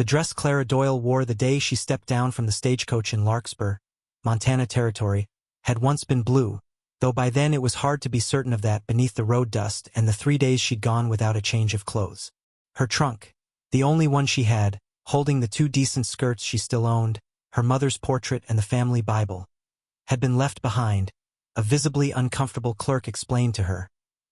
The dress Clara Doyle wore the day she stepped down from the stagecoach in Larkspur, Montana Territory, had once been blue, though by then it was hard to be certain of that beneath the road dust and the 3 days she'd gone without a change of clothes. Her trunk, the only one she had, holding the 2 decent skirts she still owned, her mother's portrait and the family Bible, had been left behind, a visibly uncomfortable clerk explained to her,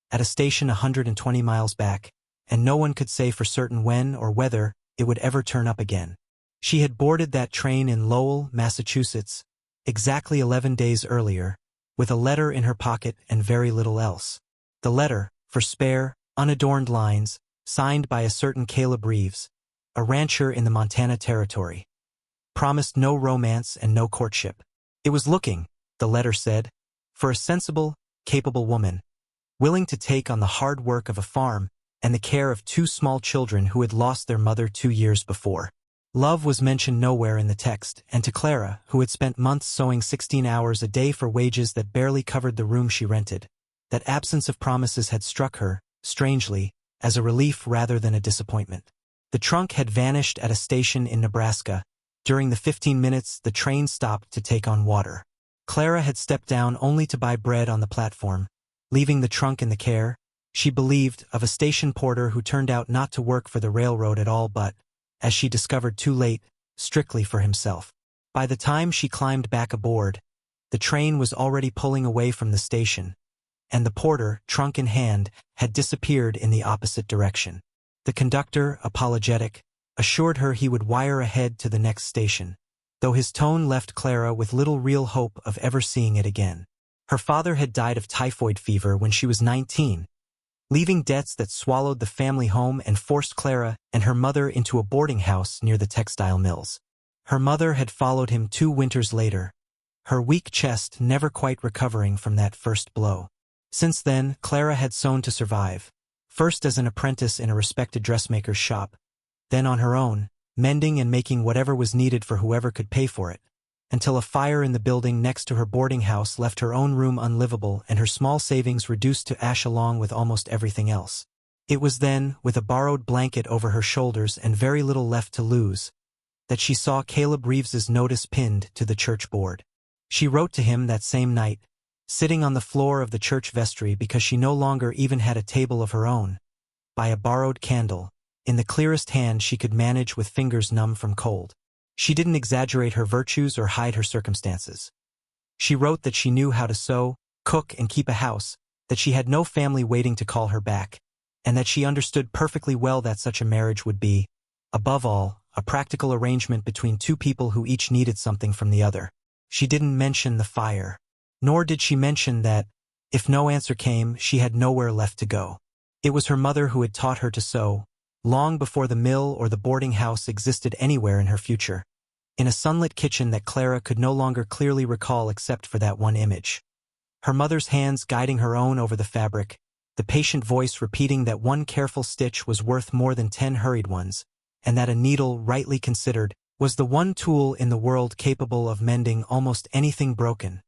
at a station 120 miles back, and no one could say for certain when or whether it would ever turn up again. She had boarded that train in Lowell, Massachusetts, exactly 11 days earlier, with a letter in her pocket and very little else. The letter, for spare, unadorned lines, signed by a certain Caleb Reeves, a rancher in the Montana Territory, promised no romance and no courtship. It was looking, the letter said, for a sensible, capable woman, willing to take on the hard work of a farm and the care of 2 small children who had lost their mother 2 years before. Love was mentioned nowhere in the text, and to Clara, who had spent months sewing 16 hours a day for wages that barely covered the room she rented, that absence of promises had struck her, strangely, as a relief rather than a disappointment. The trunk had vanished at a station in Nebraska. During the 15 minutes the train stopped to take on water. Clara had stepped down only to buy bread on the platform, leaving the trunk in the care, she believed, of a station porter who turned out not to work for the railroad at all but, as she discovered too late, strictly for himself. By the time she climbed back aboard, the train was already pulling away from the station, and the porter, trunk in hand, had disappeared in the opposite direction. The conductor, apologetic, assured her he would wire ahead to the next station, though his tone left Clara with little real hope of ever seeing it again. Her father had died of typhoid fever when she was 19, leaving debts that swallowed the family home and forced Clara and her mother into a boarding house near the textile mills. Her mother had followed him 2 winters later, her weak chest never quite recovering from that first blow. Since then, Clara had sewn to survive, first as an apprentice in a respected dressmaker's shop, then on her own, mending and making whatever was needed for whoever could pay for it, until a fire in the building next to her boarding house left her own room unlivable and her small savings reduced to ash along with almost everything else. It was then, with a borrowed blanket over her shoulders and very little left to lose, that she saw Caleb Reeves's notice pinned to the church board. She wrote to him that same night, sitting on the floor of the church vestry because she no longer even had a table of her own, by a borrowed candle, in the clearest hand she could manage with fingers numb from cold. She didn't exaggerate her virtues or hide her circumstances. She wrote that she knew how to sew, cook, and keep a house, that she had no family waiting to call her back, and that she understood perfectly well that such a marriage would be, above all, a practical arrangement between 2 people who each needed something from the other. She didn't mention the fire. Nor did she mention that, if no answer came, she had nowhere left to go. It was her mother who had taught her to sew, long before the mill or the boarding house existed anywhere in her future, in a sunlit kitchen that Clara could no longer clearly recall except for that one image. Her mother's hands guiding her own over the fabric, the patient voice repeating that one careful stitch was worth more than 10 hurried ones, and that a needle, rightly considered, was the one tool in the world capable of mending almost anything broken,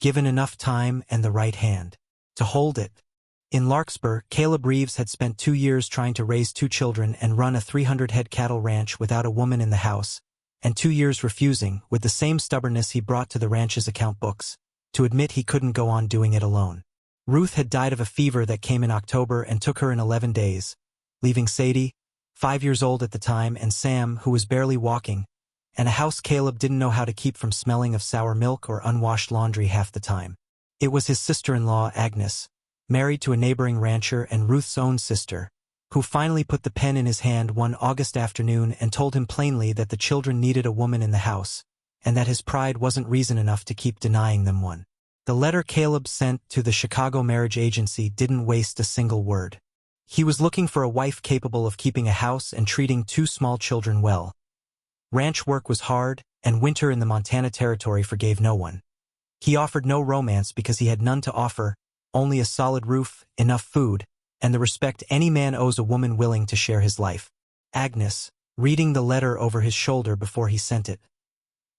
given enough time and the right hand to hold it. In Larkspur, Caleb Reeves had spent 2 years trying to raise 2 children and run a 300-head cattle ranch without a woman in the house, and 2 years refusing, with the same stubbornness he brought to the ranch's account books, to admit he couldn't go on doing it alone. Ruth had died of a fever that came in October and took her in 11 days, leaving Sadie, 5 years old at the time, and Sam, who was barely walking, and a house Caleb didn't know how to keep from smelling of sour milk or unwashed laundry half the time. It was his sister-in-law, Agnes, married to a neighboring rancher and Ruth's own sister, who finally put the pen in his hand one August afternoon and told him plainly that the children needed a woman in the house, and that his pride wasn't reason enough to keep denying them one. The letter Caleb sent to the Chicago marriage agency didn't waste a single word. He was looking for a wife capable of keeping a house and treating 2 small children well. Ranch work was hard, and winter in the Montana Territory forgave no one. He offered no romance because he had none to offer, only a solid roof, enough food, and the respect any man owes a woman willing to share his life. Agnes, reading the letter over his shoulder before he sent it,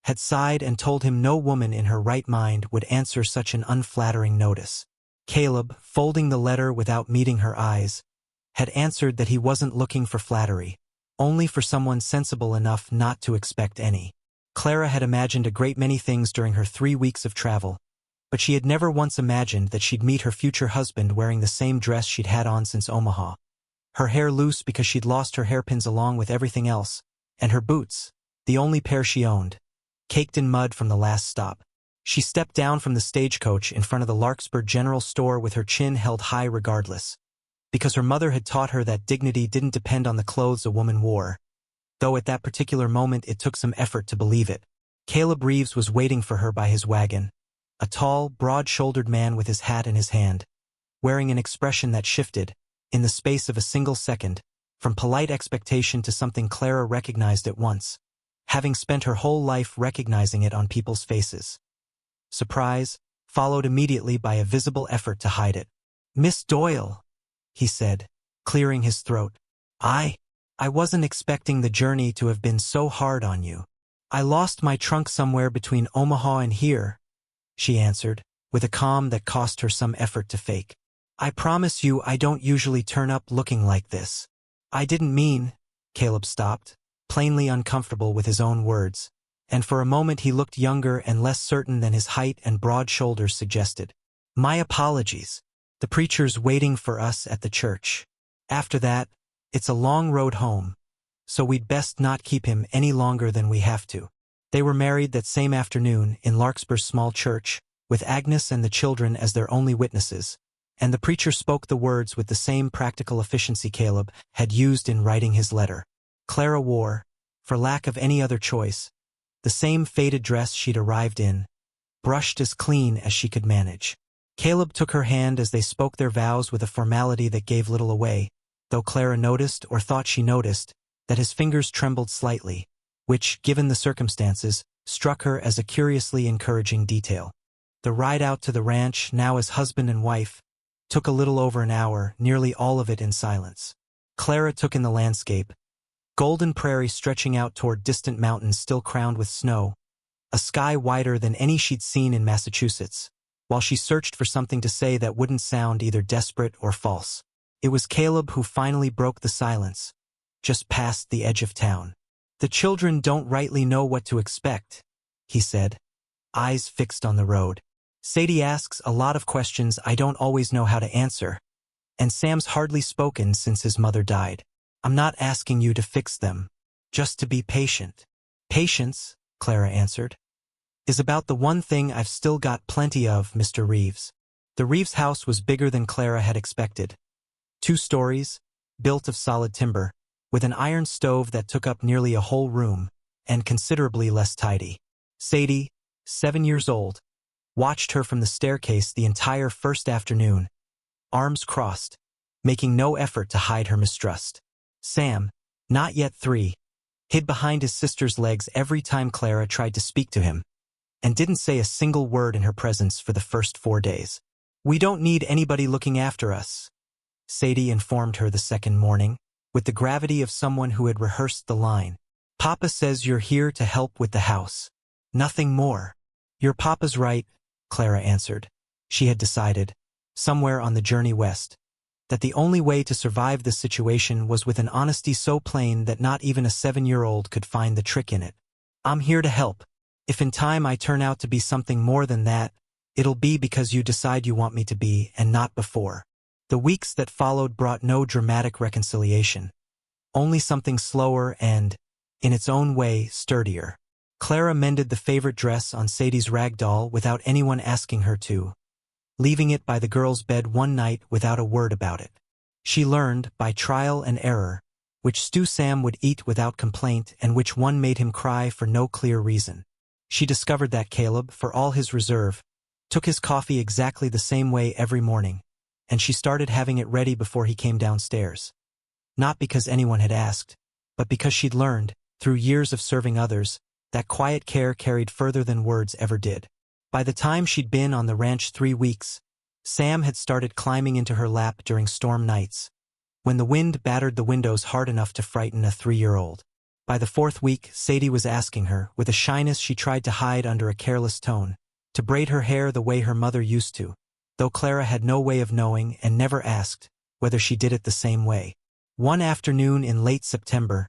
had sighed and told him no woman in her right mind would answer such an unflattering notice. Caleb, folding the letter without meeting her eyes, had answered that he wasn't looking for flattery, only for someone sensible enough not to expect any. Clara had imagined a great many things during her 3 weeks of travel, but she had never once imagined that she'd meet her future husband wearing the same dress she'd had on since Omaha. Her hair loose because she'd lost her hairpins along with everything else, and her boots, the only pair she owned, caked in mud from the last stop. She stepped down from the stagecoach in front of the Larkspur General Store with her chin held high regardless, because her mother had taught her that dignity didn't depend on the clothes a woman wore, though at that particular moment it took some effort to believe it. Caleb Reeves was waiting for her by his wagon, a tall, broad-shouldered man with his hat in his hand, wearing an expression that shifted, in the space of a single second, from polite expectation to something Clara recognized at once, having spent her whole life recognizing it on people's faces. Surprise, followed immediately by a visible effort to hide it. "Miss Doyle," he said, clearing his throat. I wasn't expecting the journey to have been so hard on you. I lost my trunk somewhere between Omaha and here," she answered, with a calm that cost her some effort to fake. "I promise you I don't usually turn up looking like this." "I didn't mean—" Caleb stopped, plainly uncomfortable with his own words, and for a moment he looked younger and less certain than his height and broad shoulders suggested. "My apologies. The preacher's waiting for us at the church. After that, it's a long road home, so we'd best not keep him any longer than we have to." They were married that same afternoon in Larkspur's small church, with Agnes and the children as their only witnesses, and the preacher spoke the words with the same practical efficiency Caleb had used in writing his letter. Clara wore, for lack of any other choice, the same faded dress she'd arrived in, brushed as clean as she could manage. Caleb took her hand as they spoke their vows with a formality that gave little away, though Clara noticed, or thought she noticed, that his fingers trembled slightly, which, given the circumstances, struck her as a curiously encouraging detail. The ride out to the ranch, now as husband and wife, took a little over an hour, nearly all of it in silence. Clara took in the landscape, golden prairie stretching out toward distant mountains still crowned with snow, a sky wider than any she'd seen in Massachusetts, while she searched for something to say that wouldn't sound either desperate or false. It was Caleb who finally broke the silence, just past the edge of town. "The children don't rightly know what to expect," he said, eyes fixed on the road. "Sadie asks a lot of questions I don't always know how to answer, and Sam's hardly spoken since his mother died. I'm not asking you to fix them, just to be patient." "Patience," Clara answered, "is about the one thing I've still got plenty of, Mr. Reeves." The Reeves house was bigger than Clara had expected. 2 stories, built of solid timber, with an iron stove that took up nearly a whole room, and considerably less tidy. Sadie, 7 years old, watched her from the staircase the entire first afternoon, arms crossed, making no effort to hide her mistrust. Sam, not yet 3, hid behind his sister's legs every time Clara tried to speak to him, and didn't say a single word in her presence for the first 4 days. "We don't need anybody looking after us," Sadie informed her the second morning, with the gravity of someone who had rehearsed the line. "Papa says you're here to help with the house. Nothing more." "Your papa's right," Clara answered. She had decided, somewhere on the journey west, that the only way to survive this situation was with an honesty so plain that not even a 7-year-old could find the trick in it. "I'm here to help. If in time I turn out to be something more than that, it'll be because you decide you want me to be and not before." The weeks that followed brought no dramatic reconciliation, only something slower and, in its own way, sturdier. Clara mended the favorite dress on Sadie's rag doll without anyone asking her to, leaving it by the girl's bed one night without a word about it. She learned, by trial and error, which stew Sam would eat without complaint and which one made him cry for no clear reason. She discovered that Caleb, for all his reserve, took his coffee exactly the same way every morning, and she started having it ready before he came downstairs. Not because anyone had asked, but because she'd learned, through years of serving others, that quiet care carried further than words ever did. By the time she'd been on the ranch 3 weeks, Sam had started climbing into her lap during storm nights, when the wind battered the windows hard enough to frighten a 3-year-old. By the 4th week, Sadie was asking her, with a shyness she tried to hide under a careless tone, to braid her hair the way her mother used to, though Clara had no way of knowing and never asked whether she did it the same way. One afternoon in late September,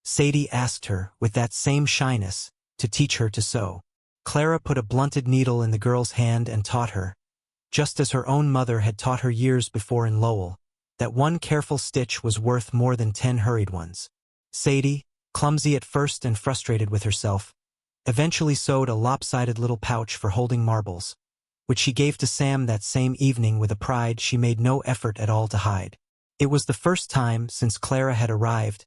Sadie asked her, with that same shyness, to teach her to sew. Clara put a blunted needle in the girl's hand and taught her, just as her own mother had taught her years before in Lowell, that one careful stitch was worth more than 10 hurried ones. Sadie, clumsy at first and frustrated with herself, eventually sewed a lopsided little pouch for holding marbles, which she gave to Sam that same evening with a pride she made no effort at all to hide. It was the first time since Clara had arrived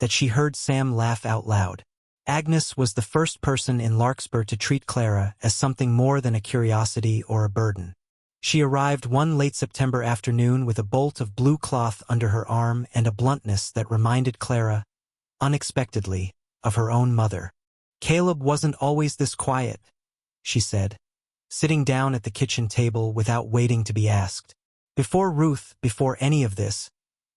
that she heard Sam laugh out loud. Agnes was the first person in Larkspur to treat Clara as something more than a curiosity or a burden. She arrived one late September afternoon with a bolt of blue cloth under her arm and a bluntness that reminded Clara, unexpectedly, of her own mother. "Caleb wasn't always this quiet," she said, sitting down at the kitchen table without waiting to be asked. Before any of this,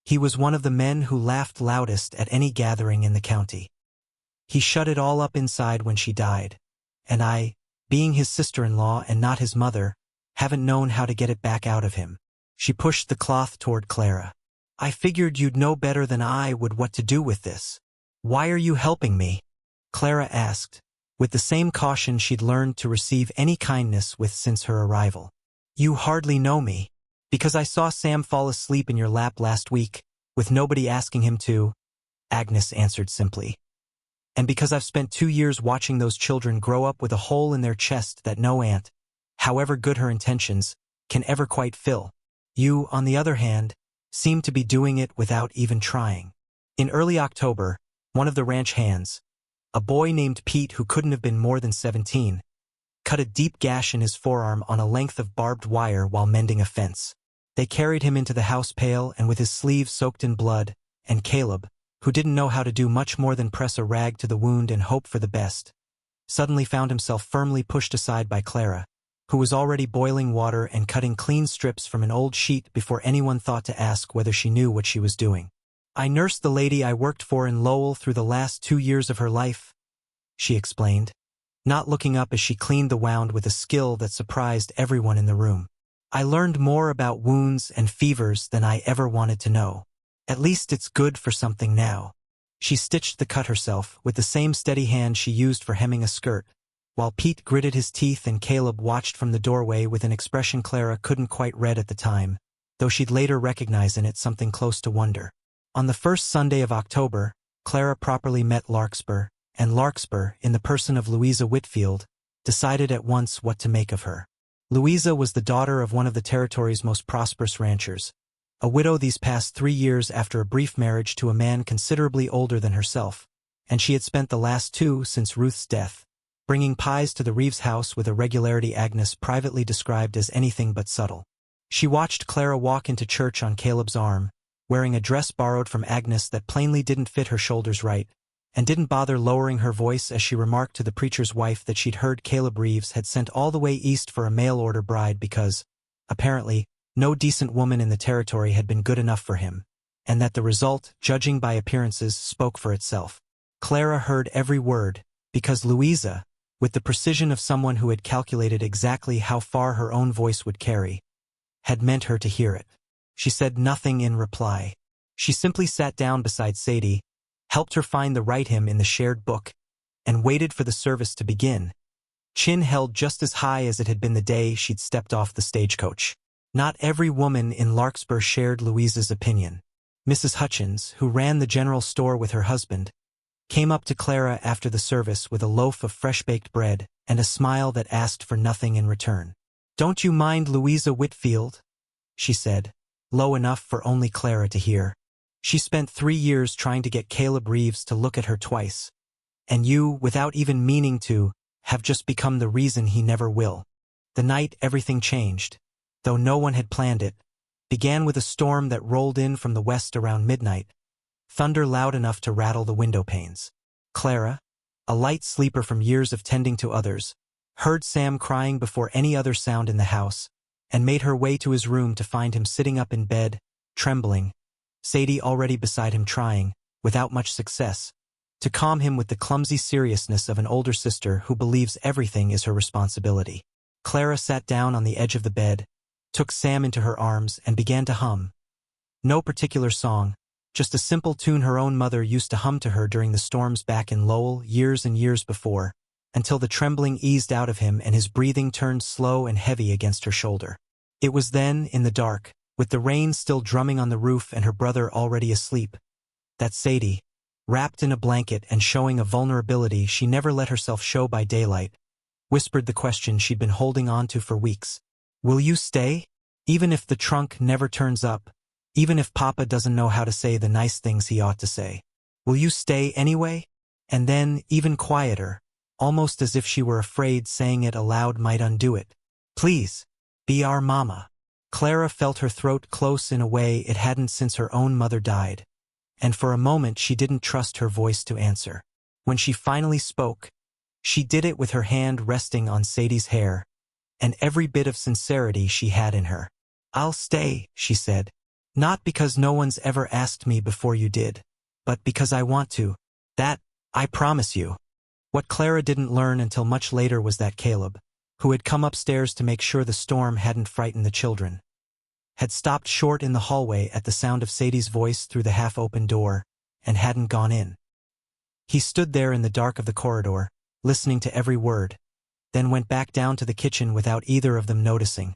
he was one of the men who laughed loudest at any gathering in the county. He shut it all up inside when she died, and I, being his sister-in-law and not his mother, haven't known how to get it back out of him. She pushed the cloth toward Clara. "I figured you'd know better than I would what to do with this. Why are you helping me?" Clara asked, with the same caution she'd learned to receive any kindness with since her arrival. "You hardly know me. Because I saw Sam fall asleep in your lap last week, with nobody asking him to," Agnes answered simply. "And because I've spent 2 years watching those children grow up with a hole in their chest that no aunt, however good her intentions, can ever quite fill. You, on the other hand, seem to be doing it without even trying." In early October, one of the ranch hands, a boy named Pete who couldn't have been more than 17, cut a deep gash in his forearm on a length of barbed wire while mending a fence. They carried him into the house pail and with his sleeve soaked in blood, and Caleb, who didn't know how to do much more than press a rag to the wound and hope for the best, suddenly found himself firmly pushed aside by Clara, who was already boiling water and cutting clean strips from an old sheet before anyone thought to ask whether she knew what she was doing. "I nursed the lady I worked for in Lowell through the last 2 years of her life," she explained, not looking up as she cleaned the wound with a skill that surprised everyone in the room. "I learned more about wounds and fevers than I ever wanted to know. At least it's good for something now." She stitched the cut herself with the same steady hand she used for hemming a skirt, while Pete gritted his teeth and Caleb watched from the doorway with an expression Clara couldn't quite read at the time, though she'd later recognize in it something close to wonder. On the first Sunday of October, Clara properly met Larkspur, and Larkspur, in the person of Louisa Whitfield, decided at once what to make of her. Louisa was the daughter of one of the territory's most prosperous ranchers, a widow these past 3 years after a brief marriage to a man considerably older than herself, and she had spent the last 2 since Ruth's death, bringing pies to the Reeves house with a regularity Agnes privately described as anything but subtle. She watched Clara walk into church on Caleb's arm, wearing a dress borrowed from Agnes that plainly didn't fit her shoulders right, and didn't bother lowering her voice as she remarked to the preacher's wife that she'd heard Caleb Reeves had sent all the way east for a mail-order bride because, apparently, no decent woman in the territory had been good enough for him, and that the result, judging by appearances, spoke for itself. Clara heard every word, because Louisa, with the precision of someone who had calculated exactly how far her own voice would carry, had meant her to hear it. She said nothing in reply. She simply sat down beside Sadie, helped her find the right hymn in the shared book, and waited for the service to begin, chin held just as high as it had been the day she'd stepped off the stagecoach. Not every woman in Larkspur shared Louisa's opinion. Mrs. Hutchins, who ran the general store with her husband, came up to Clara after the service with a loaf of fresh-baked bread and a smile that asked for nothing in return. "Don't you mind Louisa Whitfield?" she said, low enough for only Clara to hear. "She spent 3 years trying to get Caleb Reeves to look at her twice. And you, without even meaning to, have just become the reason he never will." The night everything changed, though no one had planned it, began with a storm that rolled in from the west around midnight, thunder loud enough to rattle the window panes. Clara, a light sleeper from years of tending to others, heard Sam crying before any other sound in the house, and made her way to his room to find him sitting up in bed, trembling, Sadie already beside him trying, without much success, to calm him with the clumsy seriousness of an older sister who believes everything is her responsibility. Clara sat down on the edge of the bed, took Sam into her arms and began to hum. No particular song, just a simple tune her own mother used to hum to her during the storms back in Lowell years and years before, until the trembling eased out of him and his breathing turned slow and heavy against her shoulder. It was then, in the dark, with the rain still drumming on the roof and her brother already asleep, that Sadie, wrapped in a blanket and showing a vulnerability she never let herself show by daylight, whispered the question she'd been holding on to for weeks. "Will you stay? Even if the trunk never turns up, even if Papa doesn't know how to say the nice things he ought to say. Will you stay anyway?" And then, even quieter, almost as if she were afraid saying it aloud might undo it. "Please, be our mama." Clara felt her throat close in a way it hadn't since her own mother died, and for a moment she didn't trust her voice to answer. When she finally spoke, she did it with her hand resting on Sadie's hair, and every bit of sincerity she had in her. "I'll stay," she said. "Not because no one's ever asked me before you did, but because I want to. That, I promise you." What Clara didn't learn until much later was that Caleb, who had come upstairs to make sure the storm hadn't frightened the children, had stopped short in the hallway at the sound of Sadie's voice through the half-open door, and hadn't gone in. He stood there in the dark of the corridor, listening to every word, then went back down to the kitchen without either of them noticing,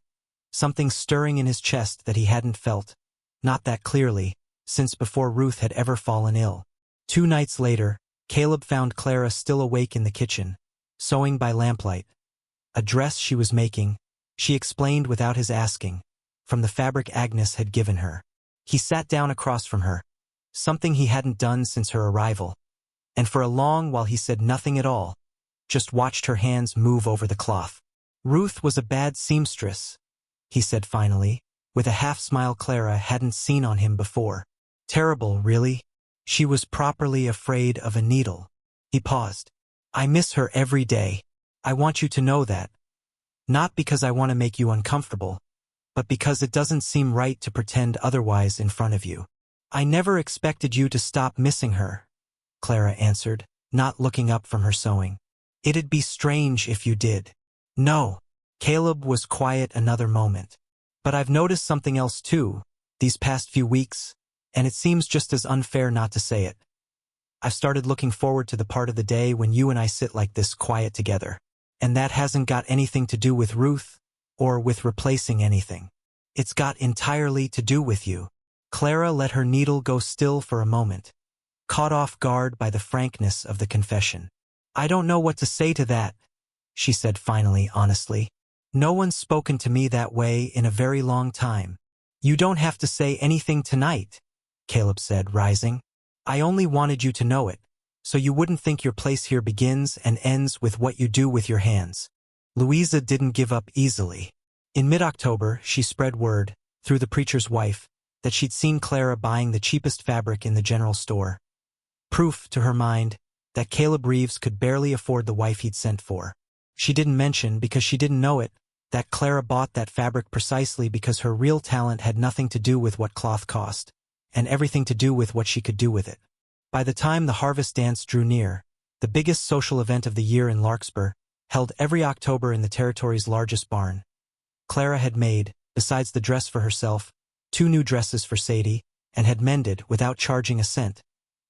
something stirring in his chest that he hadn't felt, not that clearly, since before Ruth had ever fallen ill. 2 nights later, Caleb found Clara still awake in the kitchen, sewing by lamplight. A dress she was making, she explained without his asking, from the fabric Agnes had given her. He sat down across from her, something he hadn't done since her arrival, and for a long while he said nothing at all, just watched her hands move over the cloth. "Ruth was a bad seamstress," he said finally, with a half-smile Clara hadn't seen on him before. "Terrible, really. She was properly afraid of a needle." He paused. "I miss her every day. I want you to know that. Not because I want to make you uncomfortable, but because it doesn't seem right to pretend otherwise in front of you." "I never expected you to stop missing her," Clara answered, not looking up from her sewing. "It'd be strange if you did." "No." Caleb was quiet another moment. "But I've noticed something else too, these past few weeks, and it seems just as unfair not to say it. I've started looking forward to the part of the day when you and I sit like this quiet together. And that hasn't got anything to do with Ruth, or with replacing anything. It's got entirely to do with you." Clara let her needle go still for a moment, caught off guard by the frankness of the confession. "I don't know what to say to that," she said finally, honestly. "No one's spoken to me that way in a very long time." "You don't have to say anything tonight," Caleb said, rising. "I only wanted you to know it, so you wouldn't think your place here begins and ends with what you do with your hands." Louisa didn't give up easily. In mid-October, she spread word, through the preacher's wife, that she'd seen Clara buying the cheapest fabric in the general store. Proof, to her mind, that Caleb Reeves could barely afford the wife he'd sent for. She didn't mention, because she didn't know it, that Clara bought that fabric precisely because her real talent had nothing to do with what cloth cost, and everything to do with what she could do with it. By the time the harvest dance drew near, the biggest social event of the year in Larkspur, held every October in the territory's largest barn, Clara had made, besides the dress for herself, 2 new dresses for Sadie, and had mended, without charging a cent,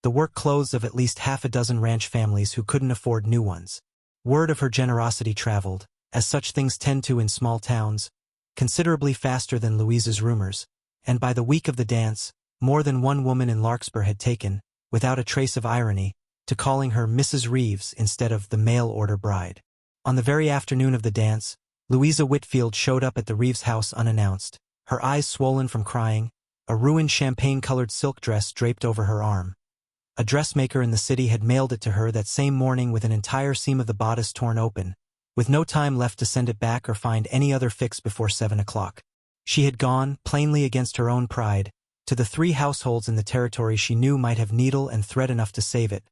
the work clothes of at least half a dozen ranch families who couldn't afford new ones. Word of her generosity traveled, as such things tend to in small towns, considerably faster than Louisa's rumors, and by the week of the dance, more than one woman in Larkspur had taken, without a trace of irony, to calling her Mrs. Reeves instead of the mail-order bride. On the very afternoon of the dance, Louisa Whitfield showed up at the Reeves house unannounced, her eyes swollen from crying, a ruined champagne-colored silk dress draped over her arm. A dressmaker in the city had mailed it to her that same morning with an entire seam of the bodice torn open, with no time left to send it back or find any other fix before 7 o'clock. She had gone, plainly against her own pride, to the 3 households in the territory she knew might have needle and thread enough to save it,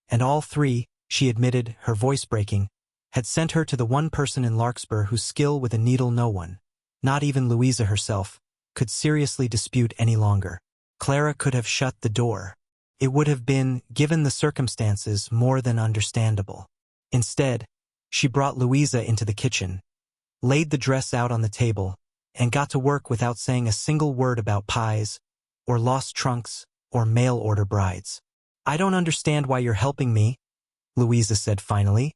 and all 3, she admitted, her voice breaking, had sent her to the one person in Larkspur whose skill with a needle no one, not even Louisa herself, could seriously dispute any longer. Clara could have shut the door. It would have been, given the circumstances, more than understandable. Instead, she brought Louisa into the kitchen, laid the dress out on the table, and got to work without saying a single word about pies, or lost trunks, or mail-order brides. "I don't understand why you're helping me," Louisa said finally,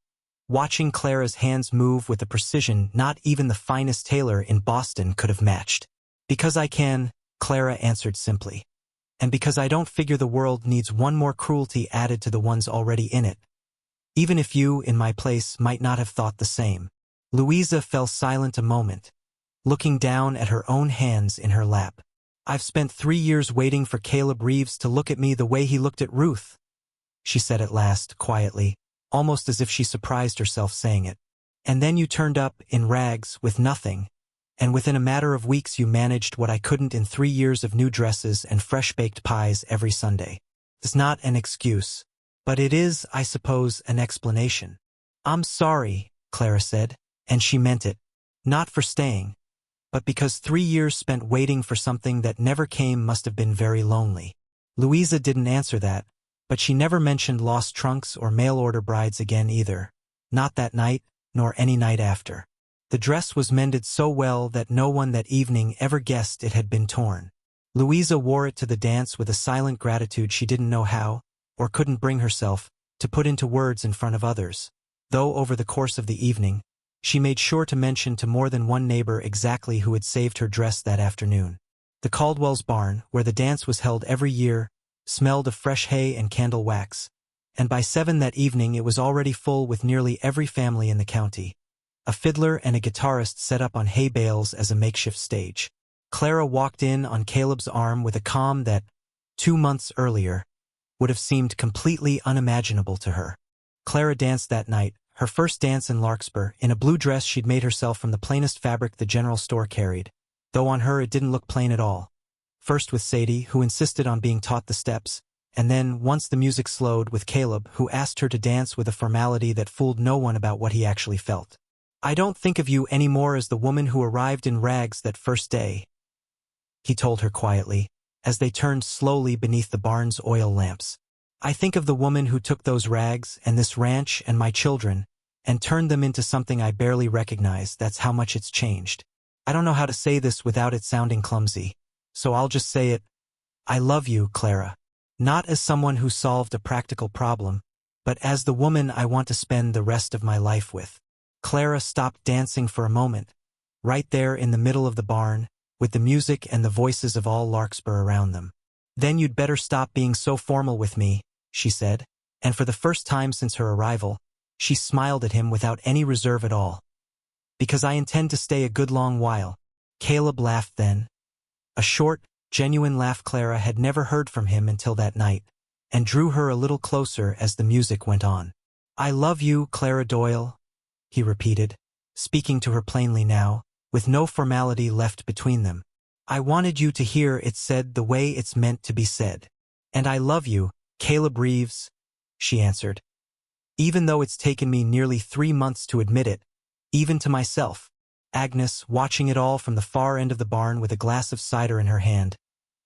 watching Clara's hands move with a precision not even the finest tailor in Boston could have matched. "Because I can," Clara answered simply. "And because I don't figure the world needs one more cruelty added to the ones already in it. Even if you, in my place, might not have thought the same." Louisa fell silent a moment, looking down at her own hands in her lap. "I've spent 3 years waiting for Caleb Reeves to look at me the way he looked at Ruth," she said at last, quietly, almost as if she surprised herself saying it. "And then you turned up, in rags, with nothing, and within a matter of weeks you managed what I couldn't in 3 years of new dresses and fresh-baked pies every Sunday. It's not an excuse, but it is, I suppose, an explanation." "I'm sorry," Clara said, and she meant it, not for staying, but because 3 years spent waiting for something that never came must have been very lonely. Louisa didn't answer that, but she never mentioned lost trunks or mail-order brides again either. Not that night, nor any night after. The dress was mended so well that no one that evening ever guessed it had been torn. Louisa wore it to the dance with a silent gratitude she didn't know how, or couldn't bring herself, to put into words in front of others, though over the course of the evening, she made sure to mention to more than one neighbor exactly who had saved her dress that afternoon. The Caldwell's barn, where the dance was held every year, smelled of fresh hay and candle wax, and by 7 that evening it was already full with nearly every family in the county. A fiddler and a guitarist set up on hay bales as a makeshift stage. Clara walked in on Caleb's arm with a calm that, 2 months earlier, would have seemed completely unimaginable to her. Clara danced that night, her first dance in Larkspur, in a blue dress she'd made herself from the plainest fabric the general store carried, though on her it didn't look plain at all. First with Sadie, who insisted on being taught the steps, and then, once the music slowed, with Caleb, who asked her to dance with a formality that fooled no one about what he actually felt. "I don't think of you anymore as the woman who arrived in rags that first day," he told her quietly, as they turned slowly beneath the barn's oil lamps. "I think of the woman who took those rags and this ranch and my children and turned them into something I barely recognize. That's how much it's changed. I don't know how to say this without it sounding clumsy, so I'll just say it. I love you, Clara. Not as someone who solved a practical problem, but as the woman I want to spend the rest of my life with." Clara stopped dancing for a moment, right there in the middle of the barn, with the music and the voices of all Larkspur around them. "Then you'd better stop being so formal with me," she said, and for the first time since her arrival, she smiled at him without any reserve at all. "Because I intend to stay a good long while." Caleb laughed then. A short, genuine laugh Clara had never heard from him until that night, and drew her a little closer as the music went on. "I love you, Clara Doyle," he repeated, speaking to her plainly now, with no formality left between them. "I wanted you to hear it said the way it's meant to be said. And I love you, Caleb Reeves," she answered. "Even though it's taken me nearly 3 months to admit it, even to myself." Agnes, watching it all from the far end of the barn with a glass of cider in her hand,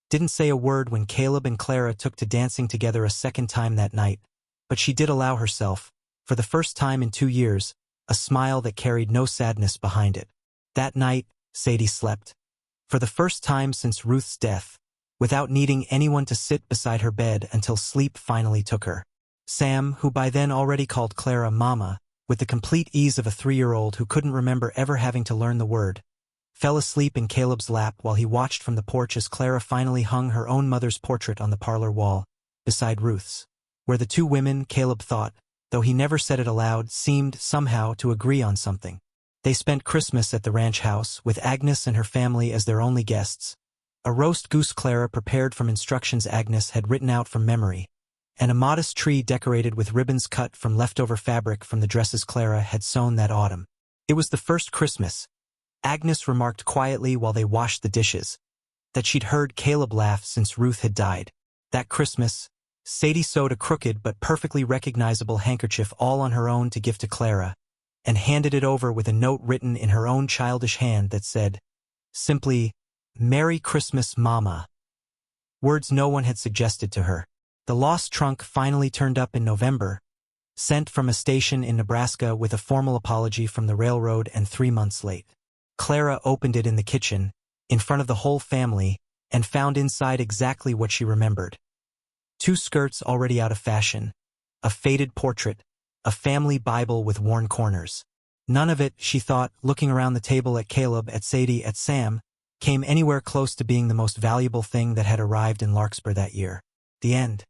didn't say a word when Caleb and Clara took to dancing together a second time that night, but she did allow herself, for the first time in 2 years, a smile that carried no sadness behind it. That night, Sadie slept, for the first time since Ruth's death, without needing anyone to sit beside her bed until sleep finally took her. Sam, who by then already called Clara Mama, with the complete ease of a 3-year-old who couldn't remember ever having to learn the word, fell asleep in Caleb's lap while he watched from the porch as Clara finally hung her own mother's portrait on the parlor wall, beside Ruth's, where the two women, Caleb thought, though he never said it aloud, seemed somehow to agree on something. They spent Christmas at the ranch house, with Agnes and her family as their only guests. A roast goose Clara prepared from instructions Agnes had written out from memory, and a modest tree decorated with ribbons cut from leftover fabric from the dresses Clara had sewn that autumn. It was the first Christmas, Agnes remarked quietly while they washed the dishes, that she'd heard Caleb laugh since Ruth had died. That Christmas, Sadie sewed a crooked but perfectly recognizable handkerchief all on her own to give to Clara, and handed it over with a note written in her own childish hand that said, simply, "Merry Christmas, Mama." Words no one had suggested to her. The lost trunk finally turned up in November, sent from a station in Nebraska with a formal apology from the railroad and 3 months late. Clara opened it in the kitchen, in front of the whole family, and found inside exactly what she remembered. 2 skirts already out of fashion, a faded portrait, a family Bible with worn corners. None of it, she thought, looking around the table at Caleb, at Sadie, at Sam, came anywhere close to being the most valuable thing that had arrived in Larkspur that year. The end.